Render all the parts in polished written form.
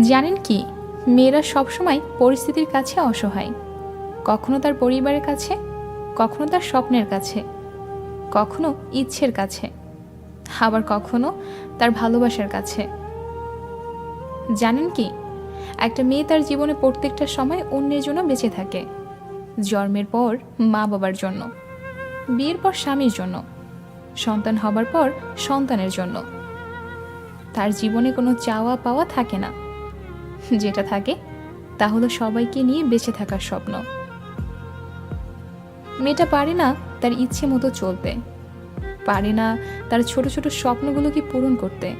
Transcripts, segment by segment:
জানেন কি, মেয়েরা সবসময় পরিস্থিতির কাছে অসহায়। কখনো তার পরিবারের কাছে, কখনো তার স্বপ্নের কাছে, কখনো ইচ্ছের কাছে, আবার কখনো তার ভালোবাসার কাছে। জানেন কি, একটা মেয়ে তার জীবনে প্রত্যেকটা সময় অন্যের জন্য বেঁচে থাকে। জন্মের পর মা বাবার জন্য, বিয়ের পর স্বামীর জন্য, সন্তান হবার পর সন্তানের জন্য। তার জীবনে কোনো চাওয়া পাওয়া থাকে না। যেটা থাকে তা হলো সবাইকে নিয়ে বেঁচে থাকার স্বপ্ন। মেয়েটা পারে না তার ইচ্ছে মতো চলতে, পারে না তার ছোট ছোট স্বপ্নগুলোকে পূরণ করতে,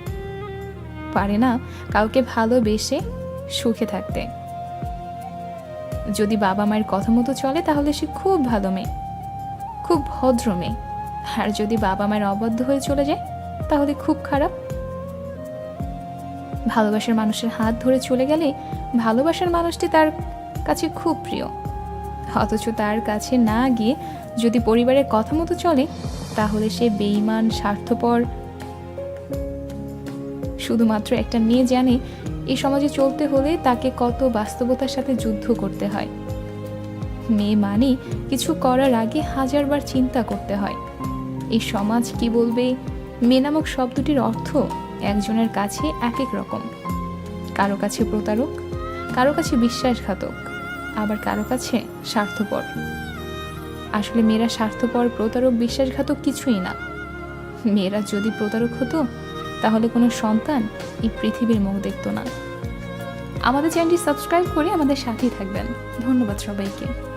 পারে না কাউকে ভালোবেসে সুখে থাকতে। যদি বাবা মায়ের কথা মতো চলে তাহলে সে খুব ভালো মেয়ে, খুব ভদ্র মেয়ে। আর যদি বাবা মায়ের অবাধ্য হয়ে চলে যায় তাহলে খুব খারাপ। ভালোবাসার মানুষের হাত ধরে চলে গেলে ভালোবাসার মানুষটি তার কাছে খুব প্রিয়, অথচ তার কাছে না গিয়ে যদি পরিবারের কথা মতো চলে তাহলে সে বেঈমান, স্বার্থপর। শুধুমাত্র একটা মেয়ে জানে এই সমাজে চলতে হলে তাকে কত বাস্তবতার সাথে যুদ্ধ করতে হয়। মেয়ে মানে কিছু করার আগে হাজারবার চিন্তা করতে হয়। এই সমাজ কি বলবে, মেয়ে নামক শব্দটির অর্থ একজনের কাছে এক এক রকম। কারো কাছে প্রতারক, কারো কাছে বিশ্বাসঘাতক, আবার কারো কাছে স্বার্থপর। আসলে মেয়েরা স্বার্থপর, প্রতারক, বিশ্বাসঘাতক কিছুই না। মেয়েরা যদি প্রতারক হতো তাহলে কোনো সন্তান এই পৃথিবীর মুখ দেখত না। আমাদের চ্যানেলটি সাবস্ক্রাইব করে আমাদের সাথেই থাকবেন। ধন্যবাদ সবাইকে।